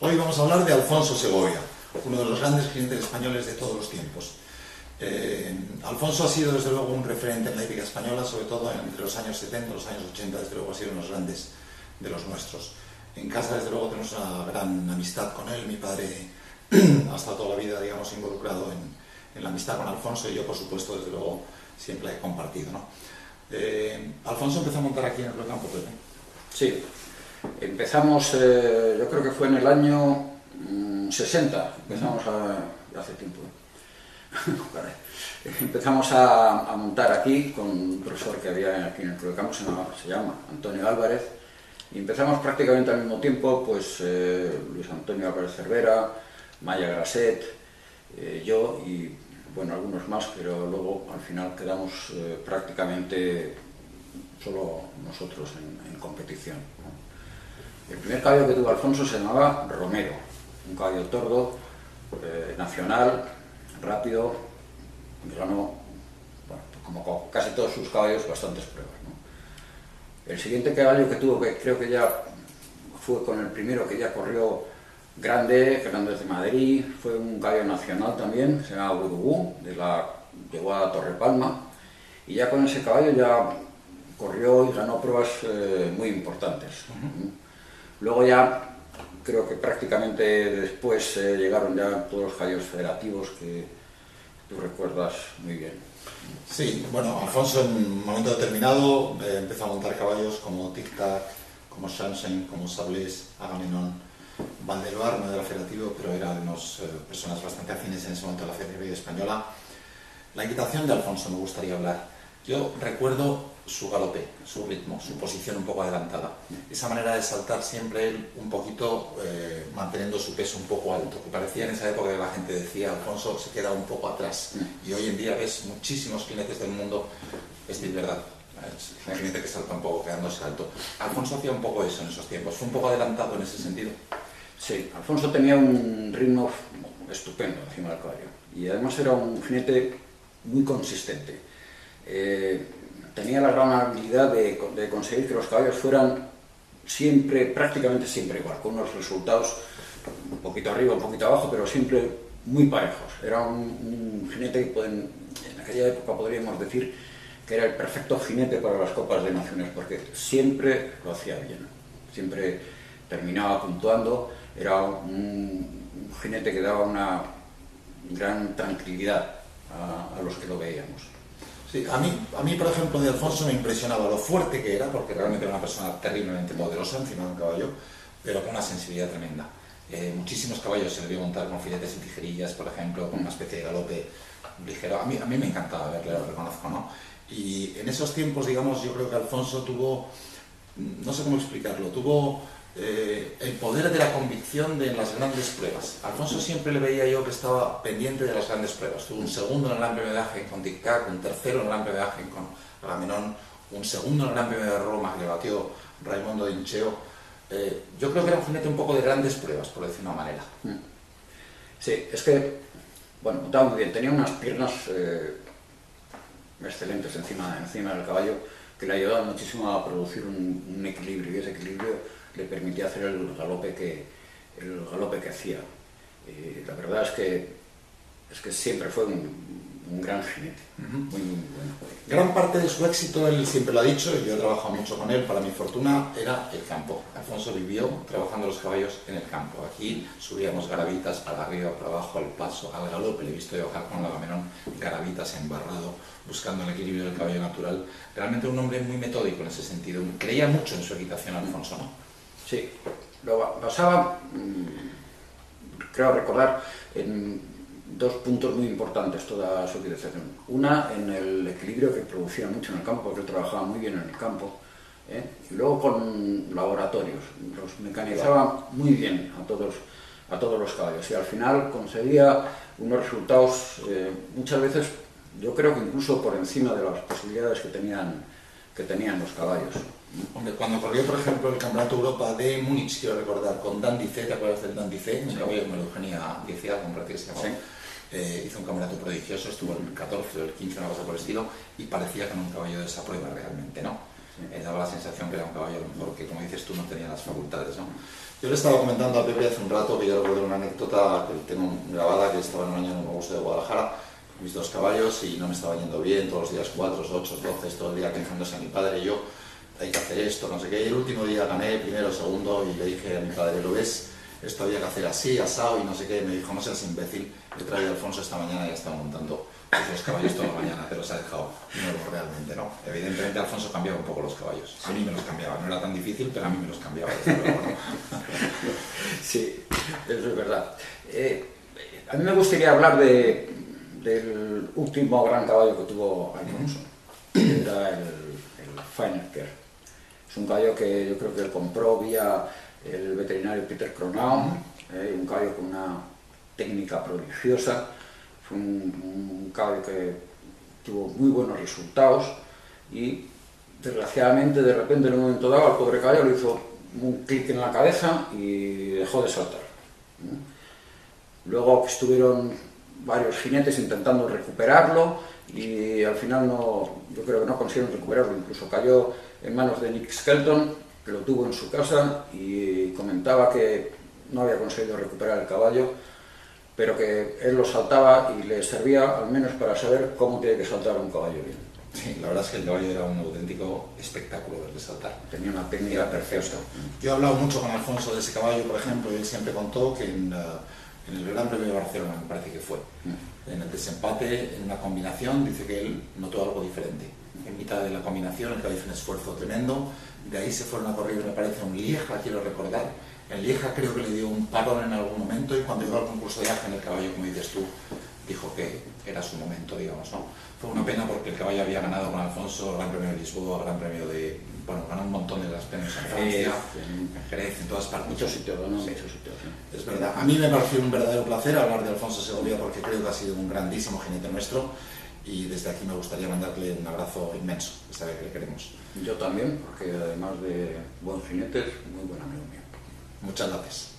Hoy vamos a hablar de Alfonso Segovia, uno de los grandes jinetes españoles de todos los tiempos. Alfonso ha sido desde luego un referente en la hípica española, sobre todo entre los años 70 y los años 80, desde luego ha sido uno de los grandes de los nuestros. En casa desde luego tenemos una gran amistad con él. Mi padre ha estado toda la vida, digamos, involucrado en la amistad con Alfonso, y yo por supuesto desde luego siempre la he compartido, ¿no? Alfonso empezó a montar aquí en el Club Campo, Pepe. Sí, empezamos, yo creo que fue en el año 60, empezamos hace tiempo. Empezamos a montar aquí con un profesor que había aquí en el Club de Campo, se llama Antonio Álvarez, y empezamos prácticamente al mismo tiempo, pues Luis Antonio Álvarez Cervera, Maya Graset, yo y bueno, algunos más, pero luego al final quedamos prácticamente solo nosotros en competición, ¿no? El primer caballo que tuvo Alfonso se llamaba Romero, un caballo tordo, nacional, rápido, y ganó, bueno, como casi todos sus caballos, bastantes pruebas, ¿no? El siguiente caballo que tuvo, que creo que ya fue con el primero que ya corrió grande de Madrid, fue un caballo nacional también, se llama Gurugú, llegó a Torrepalma, y ya con ese caballo ya corrió y ganó pruebas muy importantes. Luego ya creo que prácticamente después llegaron ya todos los caballos federativos que tú recuerdas muy bien. Sí, bueno, Alfonso en un momento determinado empezó a montar caballos como Tic Tac, como Sunshine, como Sablés, Agamenón, Valdeloar, no era federativo, pero eran unas personas bastante afines en ese momento a la Federación Española. La equitación de Alfonso me gustaría hablar. Yo recuerdo su galope, su ritmo, su posición un poco adelantada, esa manera de saltar siempre él un poquito manteniendo su peso un poco alto, que parecía en esa época que la gente decía Alfonso se queda un poco atrás, y hoy en día ves muchísimos jinetes del mundo, es verdad, es un jinete que salta un poco quedándose alto. Alfonso hacía un poco eso en esos tiempos, fue un poco adelantado en ese sentido. Sí, Alfonso tenía un ritmo estupendo encima del caballo, y además era un jinete muy consistente. Tenía la gran habilidad de conseguir que los caballos fueran siempre, prácticamente siempre igual, con unos resultados un poquito arriba, un poquito abajo, pero siempre muy parejos. Era un jinete que en aquella época podríamos decir que era el perfecto jinete para las Copas de Naciones, porque siempre lo hacía bien, siempre terminaba puntuando, era un jinete que daba una gran tranquilidad a los que lo veíamos. Sí, a mí, por ejemplo, de Alfonso me impresionaba lo fuerte que era, porque realmente era una persona terriblemente poderosa encima de un caballo, pero con una sensibilidad tremenda. Muchísimos caballos se le vio montar con filetes y tijerillas, por ejemplo, con una especie de galope ligero. A mí me encantaba verle, lo reconozco, ¿no? Y en esos tiempos, digamos, yo creo que Alfonso tuvo, no sé cómo explicarlo, tuvo el poder de la convicción en las grandes pruebas. Alfonso siempre le veía yo que estaba pendiente de las grandes pruebas. Tuvo un segundo en el Gran Premio de Agen con Tic Tac, un tercero en el Gran Premio de Agen con Agamenón, un segundo en el Gran Premio de Roma que le batió Raimondo Incheo. Yo creo que era un jinete un poco de grandes pruebas, por decir una manera. Sí, es que, bueno, estaba muy bien, tenía unas piernas excelentes encima del caballo, que le ayudaban muchísimo a producir un equilibrio, y ese equilibrio le permitía hacer el galope que hacía. La verdad es que siempre fue un gran jinete, muy bueno. Gran parte de su éxito, él siempre lo ha dicho, y yo he trabajado mucho con él, para mi fortuna, era el campo. Alfonso vivió trabajando los caballos en el campo. Aquí subíamos garabitas para arriba, para abajo, al paso, al galope. Le he visto yo bajar con el Agamenón, garabitas embarrado, buscando el equilibrio del caballo natural. Realmente un hombre muy metódico en ese sentido. Creía mucho en su equitación, Alfonso, ¿no? Sí, lo basaba, creo recordar, en dos puntos muy importantes toda su equitación. Una, en el equilibrio que producía mucho en el campo, porque él trabajaba muy bien en el campo, y luego con laboratorios, los mecanizaba muy bien a todos los caballos, y al final conseguía unos resultados, muchas veces, yo creo que incluso por encima de las posibilidades que tenían los caballos. Hombre, cuando corrió, por ejemplo, el Campeonato Europa de Múnich, quiero recordar, con Dandy C, ¿te acuerdas del Dandy C? Un caballo con Eugenia Dieciaz, un ratito que se llamaba. Sí. Hizo un campeonato prodigioso, estuvo en el 14 o el 15, una cosa por el estilo, y parecía que era un caballo de esa prueba realmente, ¿no? Daba la sensación que era un caballo, a lo mejor, que como dices tú, no tenía las facultades, ¿no? Yo le estaba comentando a Pepe hace un rato que yo recuerdo una anécdota que tengo grabada, que estaba en un año en un concurso de Guadalajara, mis 2 caballos y no me estaba yendo bien, todos los días 4, 8, 12, todo el día quejándose a mi padre y yo, hay que hacer esto, no sé qué, y el último día gané primero, segundo, y le dije a mi padre, ¿lo ves? Esto había que hacer así, asado y no sé qué, y me dijo, no seas imbécil, he traído a Alfonso esta mañana y ya estaba montando los caballos toda la mañana, te los ha dejado nuevos realmente, ¿no? Evidentemente Alfonso cambiaba un poco los caballos, a mí me los cambiaba, no era tan difícil, pero a mí me los cambiaba, desde luego, ¿no? Sí, eso es verdad. A mí me gustaría hablar del último gran caballo que tuvo Alfonso, que era el Feinecker. Es un caballo que yo creo que él compró vía el veterinario Peter Cronau, un caballo con una técnica prodigiosa. Fue un caballo que tuvo muy buenos resultados y desgraciadamente de repente en un momento dado al pobre caballo le hizo un clic en la cabeza y dejó de saltar. Luego estuvieron varios jinetes intentando recuperarlo y al final yo creo que no consiguieron recuperarlo, incluso cayó en manos de Nick Skelton, que lo tuvo en su casa y comentaba que no había conseguido recuperar el caballo, pero que él lo saltaba y le servía al menos para saber cómo tiene que saltar un caballo bien. Sí, la verdad es que el caballo era un auténtico espectáculo verle saltar. Tenía una técnica perfecta. Yo he hablado mucho con Alfonso de ese caballo, por ejemplo, y él siempre contó que en el Gran Premio de Barcelona, me parece que fue, en el desempate, en una combinación, dice que él notó algo diferente. En mitad de la combinación, el caballo hizo un esfuerzo tremendo, de ahí se fueron a correr, me parece, un Lieja, quiero recordar. En Lieja creo que le dio un parón en algún momento y cuando llegó al concurso de Agen, el caballo, como dices tú, dijo que era su momento, digamos, ¿no? Fue una pena porque el caballo había ganado con Alfonso el Gran Premio de Lisboa, el Gran Premio de... Bueno, ganó un montón de las premios en Francia, en Jerez, en todas partes. Muchos sitios, ¿no? Sí. Muchos sitios, ¿no? Es verdad. A mí me pareció un verdadero placer hablar de Alfonso Segovia porque creo que ha sido un grandísimo jinete nuestro y desde aquí me gustaría mandarle un abrazo inmenso, que sabe que le queremos. Yo también, porque además de buen jinete, es muy buen amigo mío. Muchas gracias.